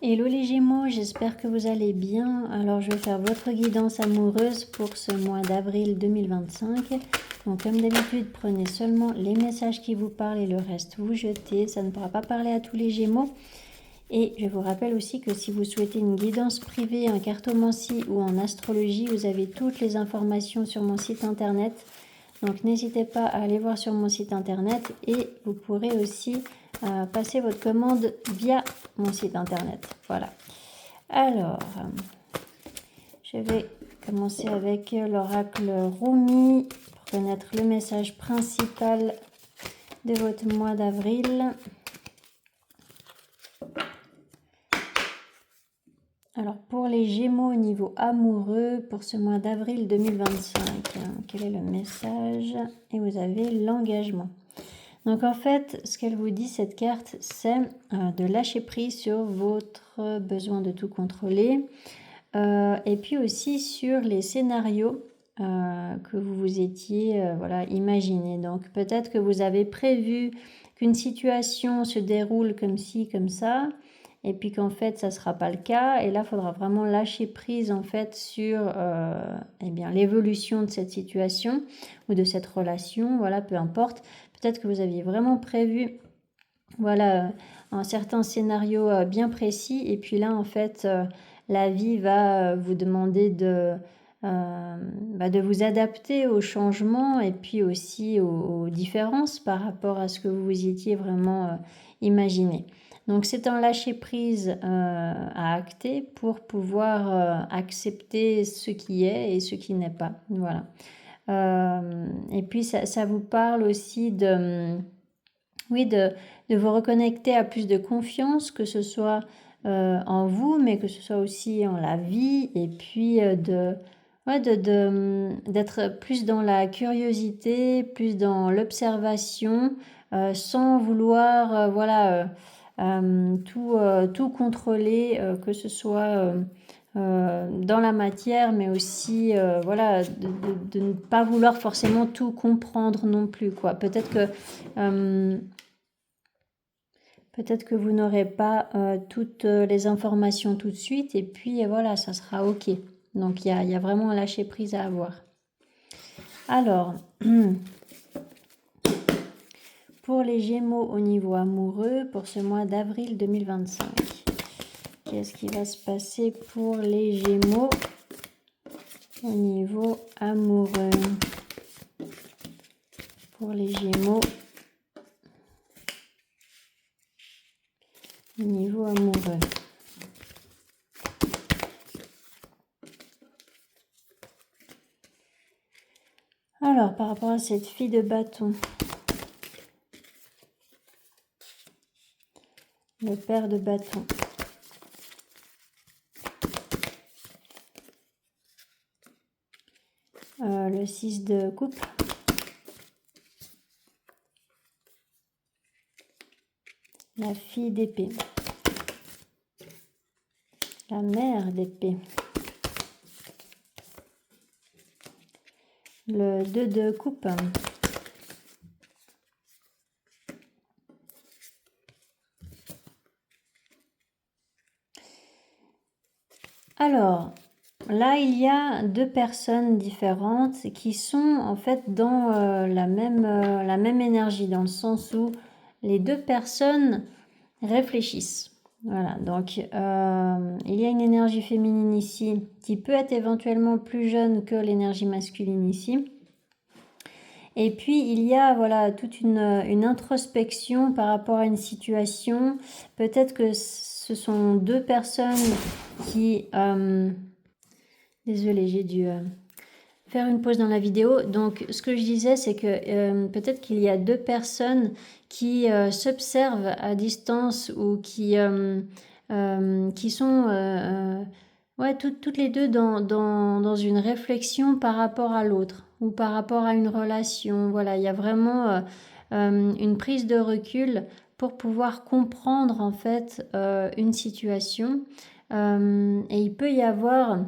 Hello les Gémeaux, j'espère que vous allez bien. Alors je vais faire votre guidance amoureuse pour ce mois d'avril 2025. Donc comme d'habitude, prenez seulement les messages qui vous parlent et le reste vous jetez. Ça ne pourra pas parler à tous les Gémeaux. Et je vous rappelle aussi que si vous souhaitez une guidance privée en cartomancie ou en astrologie, vous avez toutes les informations sur mon site internet. Donc n'hésitez pas à aller voir sur mon site internet et vous pourrez aussi passer votre commande via mon site internet. Voilà. Alors, je vais commencer avec l'oracle Rumi pour connaître le message principal de votre mois d'avril. Alors, pour les Gémeaux au niveau amoureux, pour ce mois d'avril 2025, quel est le message? Et vous avez l'engagement. Donc, en fait, ce qu'elle vous dit, cette carte, c'est de lâcher prise sur votre besoin de tout contrôler. Et puis aussi sur les scénarios que vous vous étiez imaginés. Donc, peut-être que vous avez prévu qu'une situation se déroule comme ci, comme ça. Et puis qu'en fait, ça ne sera pas le cas. Et là, il faudra vraiment lâcher prise en fait sur l'évolution de cette situation ou de cette relation. Voilà, peu importe. Peut-être que vous aviez vraiment prévu un certain scénario bien précis. Et puis là, en fait, la vie va vous demander de vous adapter aux changements et puis aussi aux différences par rapport à ce que vous vous étiez vraiment imaginé. Donc c'est un lâcher-prise à acter pour pouvoir accepter ce qui est et ce qui n'est pas. Voilà. Et puis ça vous parle aussi de vous reconnecter à plus de confiance, que ce soit en vous, mais que ce soit aussi en la vie, et puis d'être plus dans la curiosité, plus dans l'observation, sans vouloir tout contrôler, que ce soit dans la matière, mais aussi de ne pas vouloir forcément tout comprendre non plus, quoi. Peut-être que vous n'aurez pas toutes les informations tout de suite, et puis voilà, ça sera ok. Donc il y a vraiment un lâcher prise à avoir. Alors, pour les Gémeaux au niveau amoureux, pour ce mois d'avril 2025, qu'est-ce qui va se passer pour les Gémeaux au niveau amoureux? Pour les Gémeaux au niveau amoureux. Alors, par rapport à cette fille de bâton, le père de bâton, le 6 de coupe, la fille d'épée, la mère d'épée, le 2 de coupe, alors là il y a deux personnes différentes qui sont en fait dans la même énergie, dans le sens où les deux personnes réfléchissent. Voilà, donc il y a une énergie féminine ici qui peut être éventuellement plus jeune que l'énergie masculine ici. Et puis il y a toute une introspection par rapport à une situation. Peut-être que ce sont deux personnes qui... Désolée, j'ai dû faire une pause dans la vidéo. Donc ce que je disais, c'est que peut-être qu'il y a deux personnes qui s'observent à distance ou qui sont toutes les deux dans une réflexion par rapport à l'autre ou par rapport à une relation. Voilà, il y a vraiment une prise de recul pour pouvoir comprendre en fait une situation. Et il peut y avoir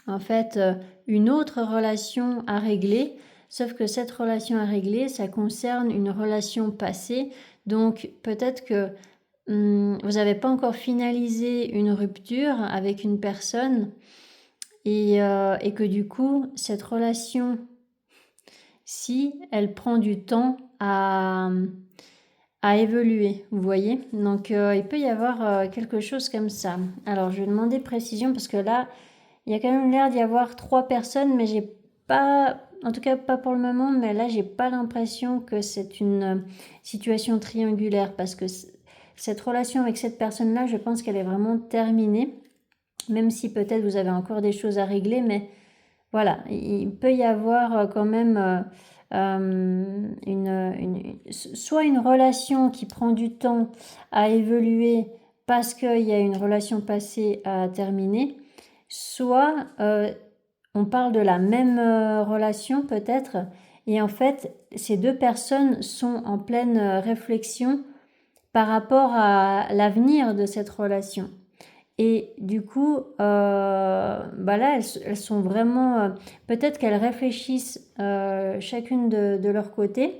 en fait une autre relation à régler, sauf que cette relation à régler, ça concerne une relation passée. Donc peut-être que vous n'avez pas encore finalisé une rupture avec une personne et que du coup, cette relation, si elle prend du temps à évoluer, vous voyez. Donc, il peut y avoir quelque chose comme ça. Alors, je vais demander précision parce que là, il y a quand même l'air d'y avoir 3 personnes, mais j'ai pas, en tout cas pas pour le moment, mais là, j'ai pas l'impression que c'est une situation triangulaire parce que cette relation avec cette personne-là, je pense qu'elle est vraiment terminée, même si peut-être vous avez encore des choses à régler, mais voilà, il peut y avoir quand même soit une relation qui prend du temps à évoluer parce qu'il y a une relation passée à terminer, soit on parle de la même relation peut-être, et en fait, ces 2 personnes sont en pleine réflexion par rapport à l'avenir de cette relation. Et du coup, bah là, elles sont vraiment... peut-être qu'elles réfléchissent chacune de leur côté,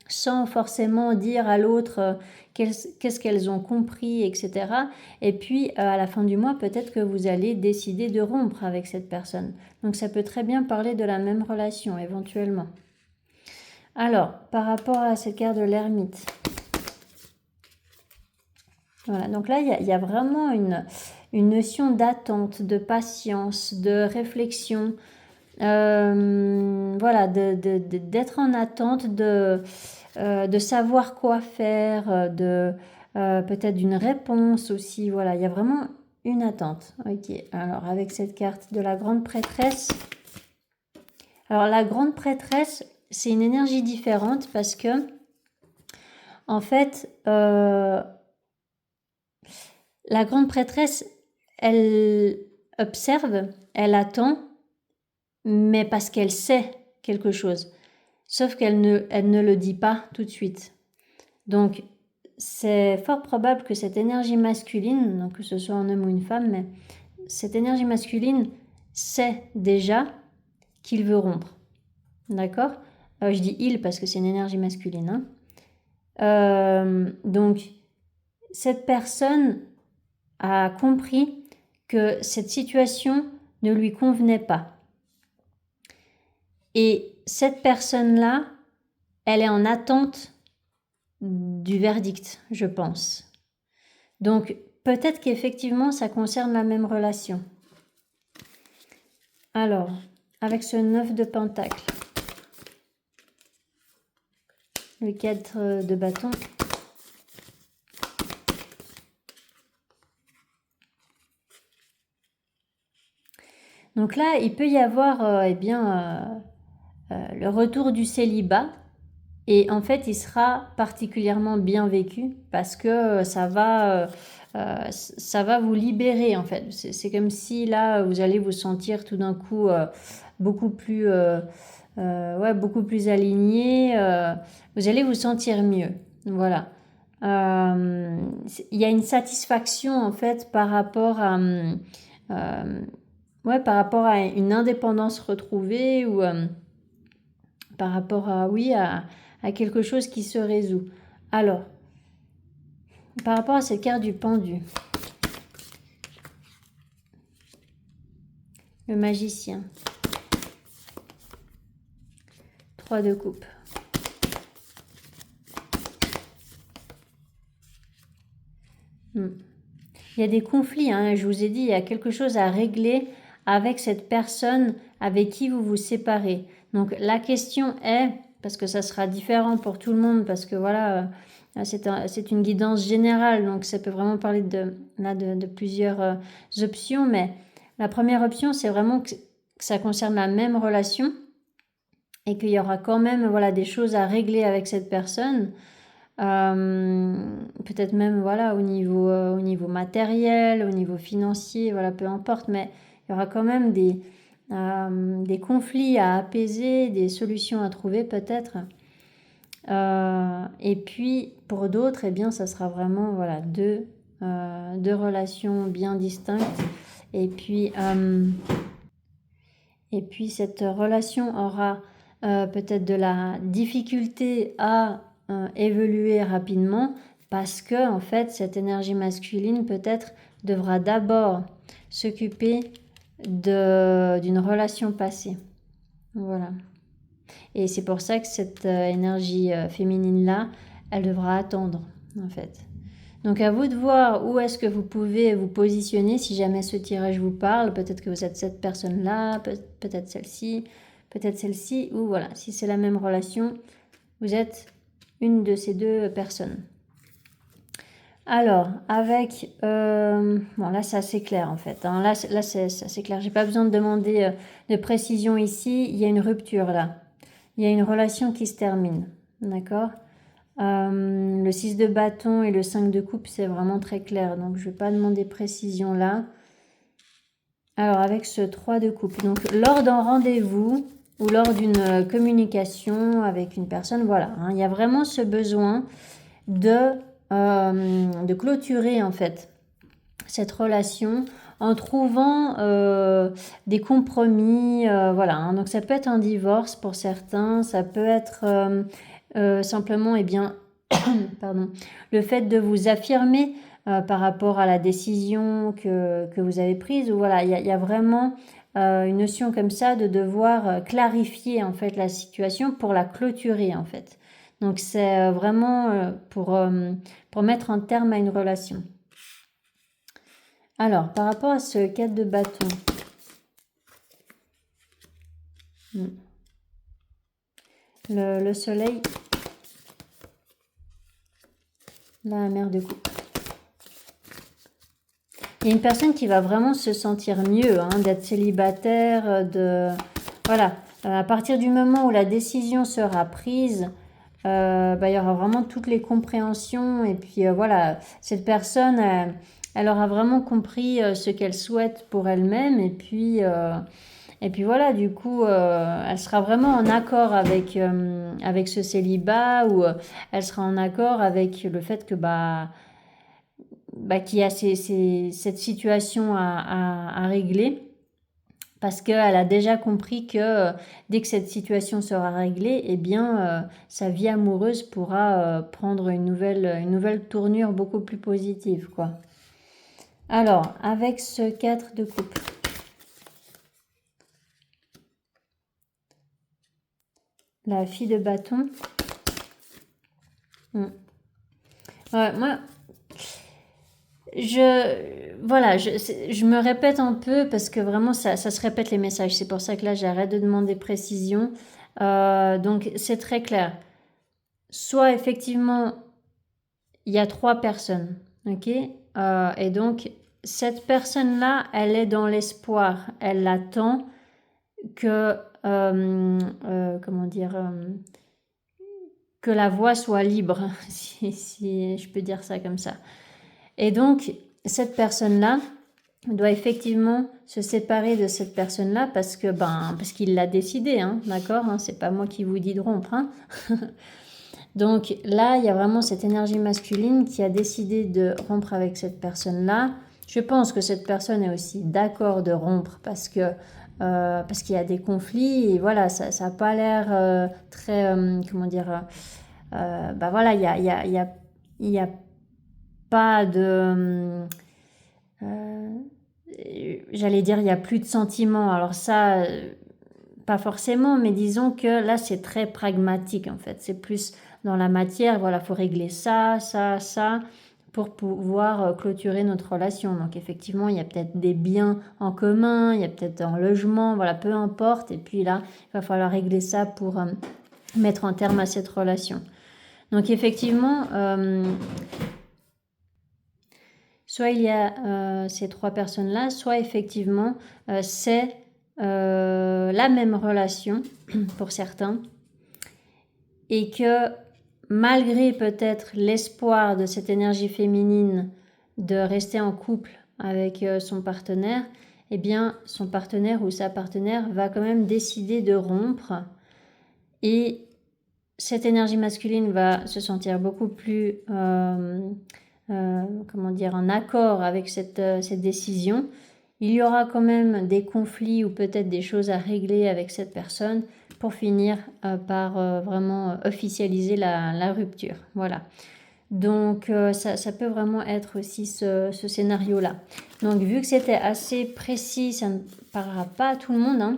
sans forcément dire à l'autre qu'est-ce qu'elles ont compris, etc. Et puis, à la fin du mois, peut-être que vous allez décider de rompre avec cette personne. Donc, ça peut très bien parler de la même relation, éventuellement. Alors, par rapport à cette carte de l'ermite... Voilà, donc là, il y a vraiment une notion d'attente, de patience, de réflexion, voilà, d'être en attente, de savoir quoi faire, peut-être d'une réponse aussi. Voilà, il y a vraiment une attente. Ok, alors avec cette carte de la grande prêtresse. Alors la grande prêtresse, c'est une énergie différente parce que, en fait, la grande prêtresse, elle observe, elle attend, mais parce qu'elle sait quelque chose. Sauf qu'elle ne le dit pas tout de suite. Donc, c'est fort probable que cette énergie masculine, donc que ce soit un homme ou une femme, mais cette énergie masculine sait déjà qu'il veut rompre. D'accord ? Je dis il parce que c'est une énergie masculine. Donc, cette personne a compris que cette situation ne lui convenait pas. Et cette personne-là, elle est en attente du verdict, je pense. Donc, peut-être qu'effectivement, ça concerne la même relation. Alors, avec ce 9 de pentacle, le 4 de bâton, donc là, il peut y avoir le retour du célibat. Et en fait, il sera particulièrement bien vécu parce que ça va vous libérer en fait. C'est comme si là, vous allez vous sentir tout d'un coup beaucoup plus aligné. Vous allez vous sentir mieux. Voilà. Il y a une satisfaction en fait par rapport à une indépendance retrouvée ou par rapport à quelque chose qui se résout. Alors, par rapport à cette carte du pendu, le magicien, 3 de coupe. Il y a des conflits, je vous ai dit, il y a quelque chose à régler avec cette personne avec qui vous vous séparez. Donc la question est, parce que ça sera différent pour tout le monde, parce que voilà, c'est une guidance générale, donc ça peut vraiment parler de plusieurs options, mais la première option, c'est vraiment que ça concerne la même relation et qu'il y aura quand même des choses à régler avec cette personne. Peut-être même au niveau matériel, au niveau financier, peu importe, mais il y aura quand même des conflits à apaiser, des solutions à trouver peut-être. Et puis pour d'autres, ça sera vraiment deux relations bien distinctes. Et puis cette relation aura peut-être de la difficulté à évoluer rapidement parce que en fait cette énergie masculine peut-être devra d'abord s'occuper d'une relation passée. Voilà. Et c'est pour ça que cette énergie féminine là, elle devra attendre en fait. Donc à vous de voir où est-ce que vous pouvez vous positionner si jamais ce tirage vous parle. Peut-être que vous êtes cette personne-là, peut-être celle-ci, ou voilà, si c'est la même relation, vous êtes une de ces deux personnes. Alors, avec... bon, là, c'est assez clair, en fait. Hein. Là, c'est assez clair. J'ai pas besoin de demander de précision ici. Il y a une rupture, là. Il y a une relation qui se termine. D'accord ? Le 6 de bâton et le 5 de coupe, c'est vraiment très clair. Donc, je vais pas demander précision, là. Alors, avec ce 3 de coupe. Donc, lors d'un rendez-vous ou lors d'une communication avec une personne, voilà. Hein, il y a vraiment ce besoin de clôturer en fait cette relation en trouvant des compromis, voilà. Hein. Donc ça peut être un divorce pour certains, ça peut être simplement pardon, le fait de vous affirmer par rapport à la décision que vous avez prise. Ou voilà, il y a vraiment une notion comme ça de devoir clarifier en fait la situation pour la clôturer en fait. Donc c'est vraiment pour mettre un terme à une relation. Alors, par rapport à ce 4 de bâton, le soleil, la mer de coupe. Il y a une personne qui va vraiment se sentir mieux hein, d'être célibataire, voilà. À partir du moment où la décision sera prise, il y aura vraiment toutes les compréhensions et puis voilà, cette personne, elle aura vraiment compris ce qu'elle souhaite pour elle-même et puis voilà, du coup, elle sera vraiment en accord avec ce célibat ou elle sera en accord avec le fait que qu'il y a cette situation à régler. Parce qu'elle a déjà compris que dès que cette situation sera réglée, eh bien, sa vie amoureuse pourra prendre une nouvelle tournure beaucoup plus positive, quoi. Alors, avec ce 4 de coupe. La fille de bâton. Ouais, moi... je me répète un peu parce que vraiment ça se répète les messages. C'est pour ça que là j'arrête de demander précision. Donc c'est très clair. Soit effectivement il y a 3 personnes, ok, et donc cette personne-là, elle est dans l'espoir, elle attend que comment dire que la voie soit libre, si je peux dire ça comme ça. Et donc, cette personne-là doit effectivement se séparer de cette personne-là parce qu'il l'a décidé, hein, d'accord, hein, c'est pas moi qui vous dis de rompre. Hein. Donc là, il y a vraiment cette énergie masculine qui a décidé de rompre avec cette personne-là. Je pense que cette personne est aussi d'accord de rompre parce qu'il y a des conflits et voilà, ça n'a pas l'air très, comment dire, voilà, il y a pas de... j'allais dire, il n'y a plus de sentiments. Alors ça, pas forcément, mais disons que là, c'est très pragmatique, en fait. C'est plus dans la matière, voilà, il faut régler ça, pour pouvoir clôturer notre relation. Donc, effectivement, il y a peut-être des biens en commun, il y a peut-être un logement, voilà, peu importe. Et puis là, il va falloir régler ça pour mettre un terme à cette relation. Donc, effectivement... soit il y a ces 3 personnes-là, soit effectivement c'est la même relation pour certains et que malgré peut-être l'espoir de cette énergie féminine de rester en couple avec son partenaire, eh bien son partenaire ou sa partenaire va quand même décider de rompre et cette énergie masculine va se sentir beaucoup plus en accord avec cette décision. Il y aura quand même des conflits ou peut-être des choses à régler avec cette personne pour finir par vraiment officialiser la rupture. Voilà. Donc, ça peut vraiment être aussi ce scénario-là. Donc, vu que c'était assez précis, ça ne parlera pas à tout le monde, hein.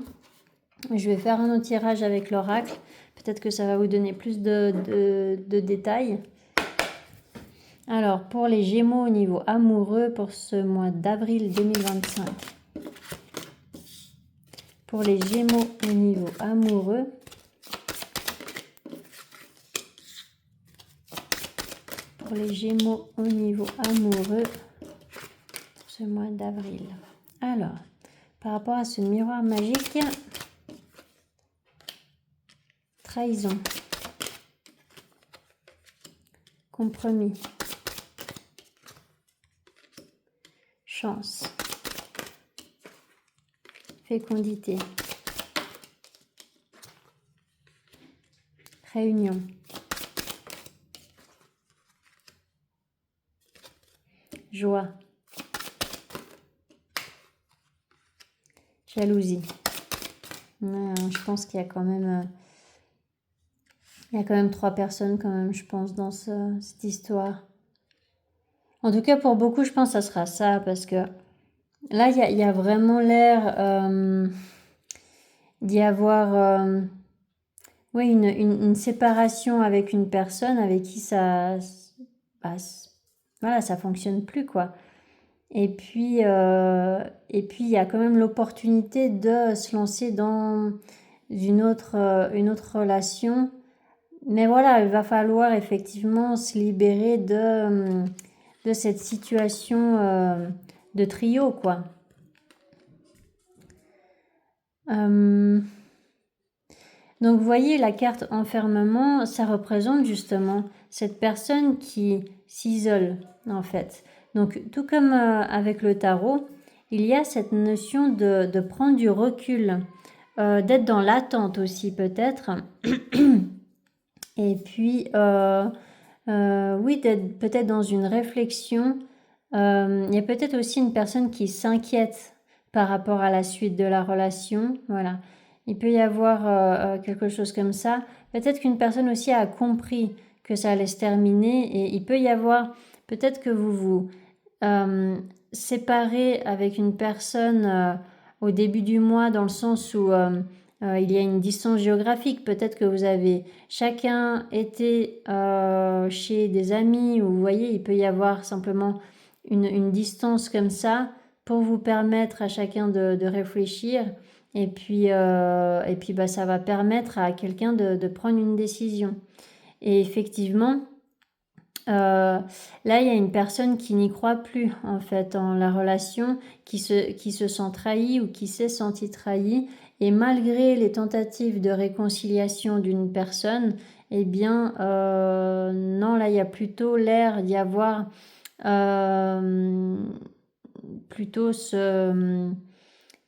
Je vais faire un autre tirage avec l'oracle. Peut-être que ça va vous donner plus de détails. Alors, pour les Gémeaux au niveau amoureux, pour ce mois d'avril 2025. Pour les Gémeaux au niveau amoureux. Pour les Gémeaux au niveau amoureux, ce mois d'avril. Alors, par rapport à ce miroir magique, trahison, compromis, chance, fécondité, réunion, joie, jalousie. Je pense qu'il y a quand même... il y a quand même 3 personnes quand même, je pense, dans cette histoire. En tout cas, pour beaucoup, je pense que ça sera ça, parce que là, il y a vraiment l'air d'y avoir oui, une séparation avec une personne avec qui ça... voilà, ça fonctionne plus, quoi. Et puis, il y a quand même l'opportunité de se lancer dans une autre relation. Mais voilà, il va falloir effectivement se libérer de cette situation de trio, quoi. Donc, vous voyez, la carte enfermement, ça représente justement cette personne qui s'isole, en fait. Donc, tout comme avec le tarot, il y a cette notion de prendre du recul, d'être dans l'attente aussi, peut-être. Et puis, oui, d'être peut-être dans une réflexion. Il y a peut-être aussi une personne qui s'inquiète par rapport à la suite de la relation. Voilà. Il peut y avoir quelque chose comme ça. Peut-être qu'une personne aussi a compris que ça allait se terminer. Et il peut y avoir, peut-être que vous vous séparez avec une personne au début du mois, dans le sens où il y a une distance géographique. Peut-être que vous avez chacun été chez des amis, ou vous voyez, il peut y avoir simplement une distance comme ça pour vous permettre à chacun de réfléchir. Et puis ça va permettre à quelqu'un de prendre une décision. Et effectivement, là, il y a une personne qui n'y croit plus, en fait, en la relation, qui se sent trahie ou qui s'est sentie trahie. Et malgré les tentatives de réconciliation d'une personne, eh bien, non, là, il y a plutôt l'air d'y avoir plutôt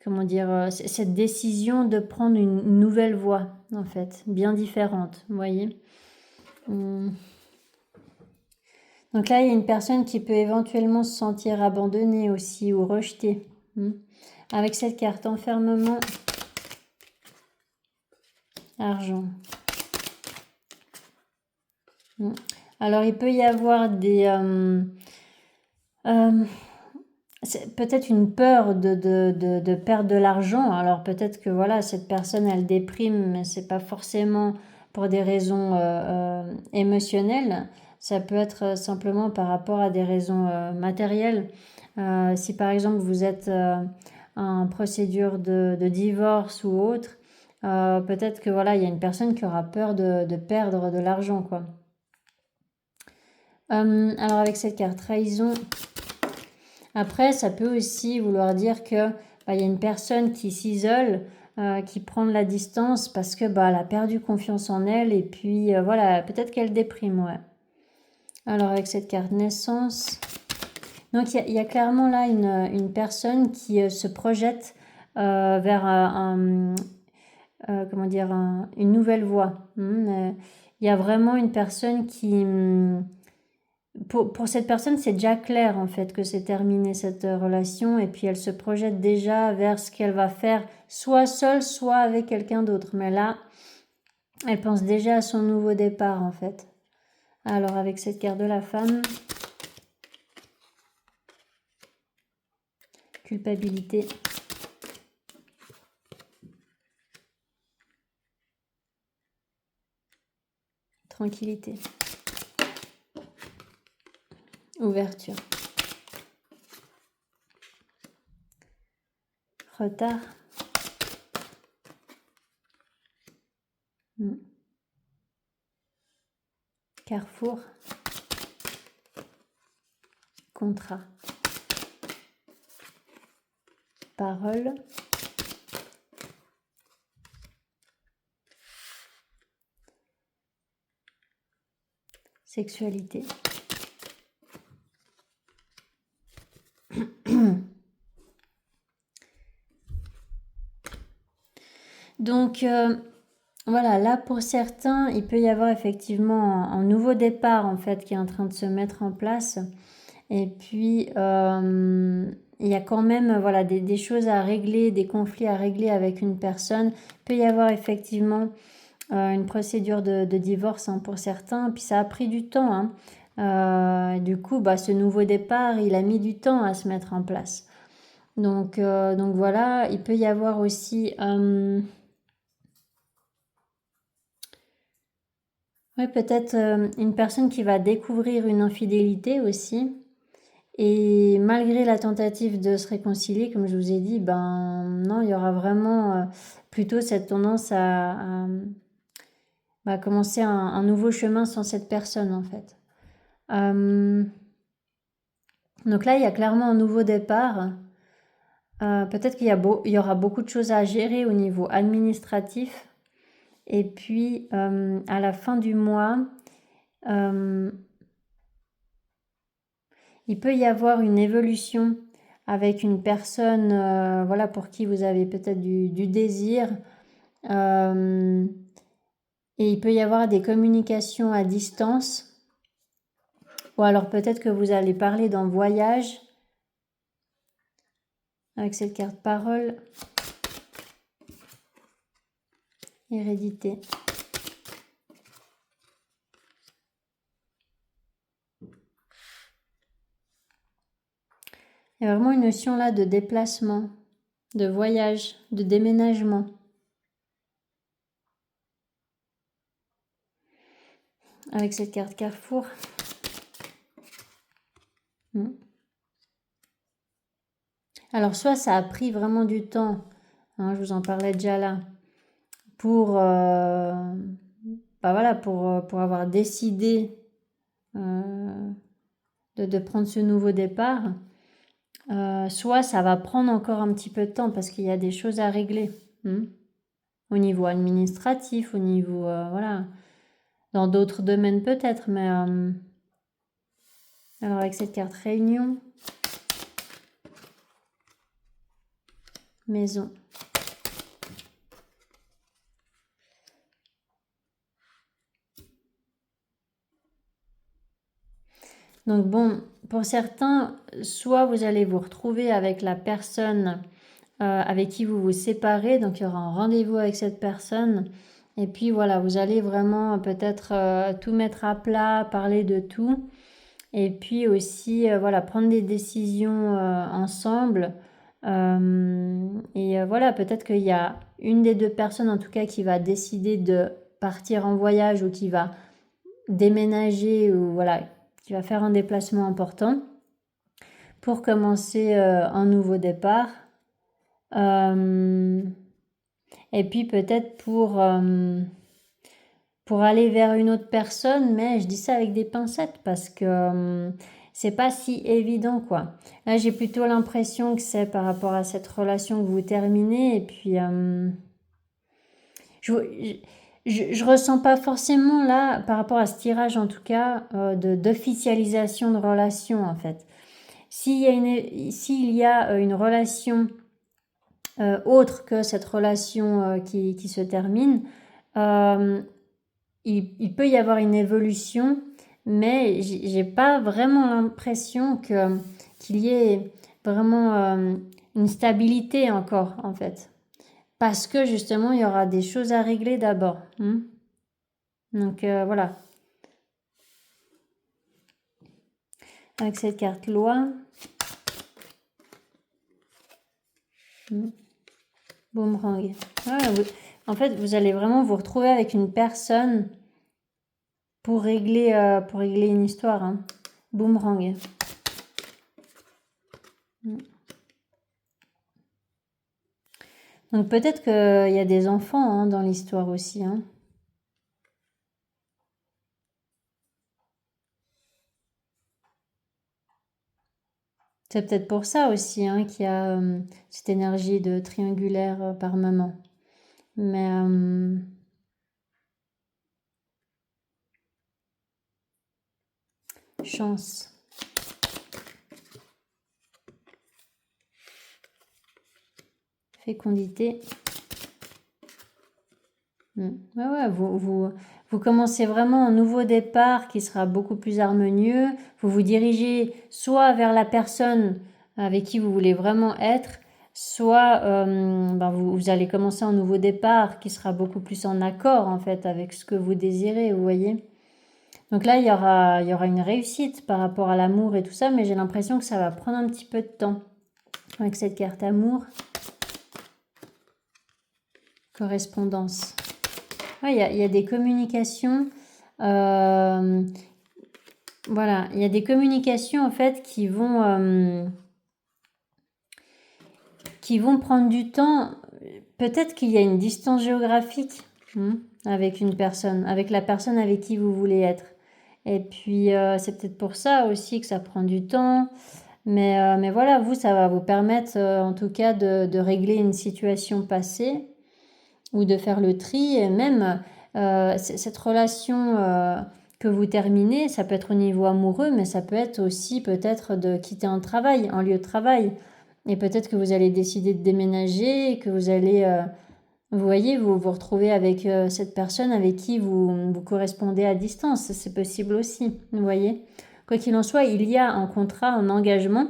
comment dire, cette décision de prendre une nouvelle voie, en fait, bien différente, vous voyez. Donc là, il y a une personne qui peut éventuellement se sentir abandonnée aussi ou rejetée. Avec cette carte enfermement, argent. Alors, il peut y avoir des... peut-être une peur de perdre de l'argent. Alors, peut-être que voilà, cette personne, elle déprime, mais c'est pas forcément pour des raisons émotionnelles. Ça peut être simplement par rapport à des raisons matérielles. Si par exemple vous êtes en procédure de divorce ou autre, peut-être que voilà, il y a une personne qui aura peur de perdre de l'argent, quoi. Alors avec cette carte trahison, après ça peut aussi vouloir dire que il y a une personne qui s'isole, qui prend de la distance parce que elle a perdu confiance en elle, et puis voilà, peut-être qu'elle déprime, ouais. Alors avec cette carte naissance, donc il y a clairement là une personne qui se projette vers comment dire, une nouvelle voie. Il y a vraiment une personne qui... Pour cette personne, c'est déjà clair en fait que c'est terminé cette relation, et puis elle se projette déjà vers ce qu'elle va faire, soit seule, soit avec quelqu'un d'autre. Mais là, elle pense déjà à son nouveau départ en fait. Alors, avec cette carte de la femme, culpabilité, tranquillité, ouverture, retard, carrefour, contrat, parole, sexualité, donc voilà, là pour certains, il peut y avoir effectivement un nouveau départ en fait qui est en train de se mettre en place. Et puis il y a quand même voilà, des choses à régler, des conflits à régler avec une personne. Il peut y avoir effectivement une procédure de divorce hein, pour certains. Puis ça a pris du temps. Hein. Du coup, ce nouveau départ, il a mis du temps à se mettre en place. Donc voilà, il peut y avoir aussi... oui, peut-être une personne qui va découvrir une infidélité aussi. Et malgré la tentative de se réconcilier, comme je vous ai dit, non, il y aura vraiment plutôt cette tendance à commencer un nouveau chemin sans cette personne en fait. Donc là, il y a clairement un nouveau départ. Peut-être qu'il y aura beaucoup de choses à gérer au niveau administratif. Et puis, à la fin du mois, il peut y avoir une évolution avec une personne voilà, pour qui vous avez peut-être du désir. Et il peut y avoir des communications à distance. Ou alors peut-être que vous allez parler d'un voyage avec cette carte parole. Hérédité. Il y a vraiment une notion là de déplacement, de voyage, de déménagement. Avec cette carte carrefour. Alors soit ça a pris vraiment du temps, hein, je vous en parlais déjà là, pour, voilà, pour avoir décidé de prendre ce nouveau départ. Soit ça va prendre encore un petit peu de temps parce qu'il y a des choses à régler. Au niveau administratif, au niveau, voilà, dans d'autres domaines peut-être, mais alors avec cette carte réunion, maison. Donc bon, pour certains, soit vous allez vous retrouver avec la personne avec qui vous vous séparez, donc il y aura un rendez-vous avec cette personne, et puis voilà, vous allez vraiment peut-être tout mettre à plat, parler de tout, et puis aussi voilà, prendre des décisions ensemble, et voilà, peut-être qu'il y a une des deux personnes en tout cas qui va décider de partir en voyage ou qui va déménager ou voilà, qui va faire un déplacement important pour commencer un nouveau départ. Et puis peut-être pour aller vers une autre personne, mais je dis ça avec des pincettes parce que c'est pas si évident quoi. Là j'ai plutôt l'impression que c'est par rapport à cette relation que vous terminez et puis je ressens pas forcément là, par rapport à ce tirage en tout cas, d'officialisation de relation en fait. S'il y a une relation autre que cette relation qui se termine, il peut y avoir une évolution, mais j'ai pas vraiment l'impression qu'il y ait vraiment une stabilité encore en fait. Parce que justement, il y aura des choses à régler d'abord. Donc voilà. avec cette carte loi. Boomerang. En fait, vous allez vraiment vous retrouver avec une personne pour régler une histoire. Hein. Boomerang. Donc peut-être qu'il y a des enfants hein, dans l'histoire aussi. Hein. C'est peut-être pour ça aussi hein, qu'il y a cette énergie de triangulaire par moment. Mais chance. Fécondité. Ouais, vous commencez vraiment un nouveau départ qui sera beaucoup plus harmonieux. Vous vous dirigez soit vers la personne avec qui vous voulez vraiment être, soit vous allez commencer un nouveau départ qui sera beaucoup plus en accord en fait avec ce que vous désirez, vous voyez. Donc là, il y aura une réussite par rapport à l'amour et tout ça, mais j'ai l'impression que ça va prendre un petit peu de temps. Avec cette carte amour. Correspondance. Il y a des communications. Voilà, il y a des communications en fait qui vont prendre du temps. Peut-être qu'il y a une distance géographique avec une personne, avec la personne avec qui vous voulez être. Et puis c'est peut-être pour ça aussi que ça prend du temps. Mais voilà, vous, ça va vous permettre en tout cas de régler une situation passée ou de faire le tri. Et même cette relation que vous terminez, ça peut être au niveau amoureux, mais ça peut être aussi peut-être de quitter un travail, un lieu de travail. Et peut-être que vous allez décider de déménager et que vous allez, vous voyez, vous retrouvez avec cette personne avec qui vous correspondez à distance. C'est possible aussi, vous voyez. Quoi qu'il en soit, il y a un contrat, un engagement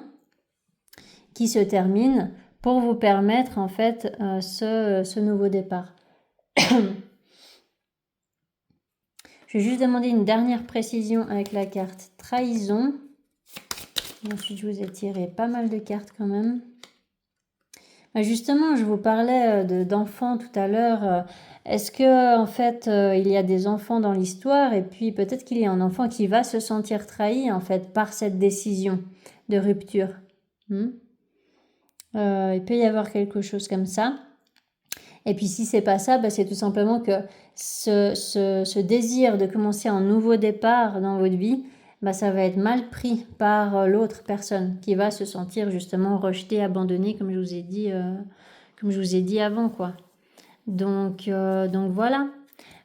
qui se termine pour vous permettre en fait ce nouveau départ. Je vais juste demander une dernière précision avec la carte trahison. Et ensuite, je vous ai tiré pas mal de cartes quand même. Justement, je vous parlais d'enfants tout à l'heure. Est-ce que en fait, il y a des enfants dans l'histoire et puis peut-être qu'il y a un enfant qui va se sentir trahi en fait par cette décision de rupture. Il peut y avoir quelque chose comme ça. Et puis si c'est pas ça, c'est tout simplement que ce désir de commencer un nouveau départ dans votre vie, ça va être mal pris par l'autre personne qui va se sentir justement rejetée, abandonnée, comme je vous ai dit avant, quoi. Donc voilà.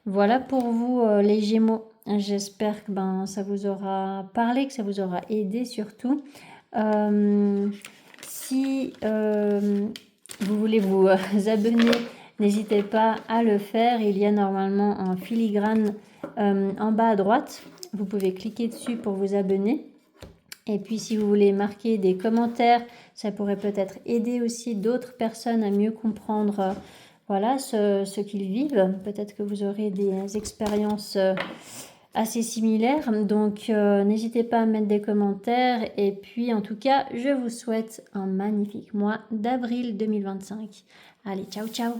Voilà pour vous les Gémeaux. J'espère que ça vous aura parlé, que ça vous aura aidé surtout. Si vous voulez vous abonner, n'hésitez pas à le faire. Il y a normalement un filigrane en bas à droite. Vous pouvez cliquer dessus pour vous abonner. Et puis si vous voulez marquer des commentaires, ça pourrait peut-être aider aussi d'autres personnes à mieux comprendre voilà, ce qu'ils vivent. Peut-être que vous aurez des expériences assez similaires. Donc n'hésitez pas à mettre des commentaires. Et puis en tout cas, je vous souhaite un magnifique mois d'avril 2025. Allez, ciao ciao!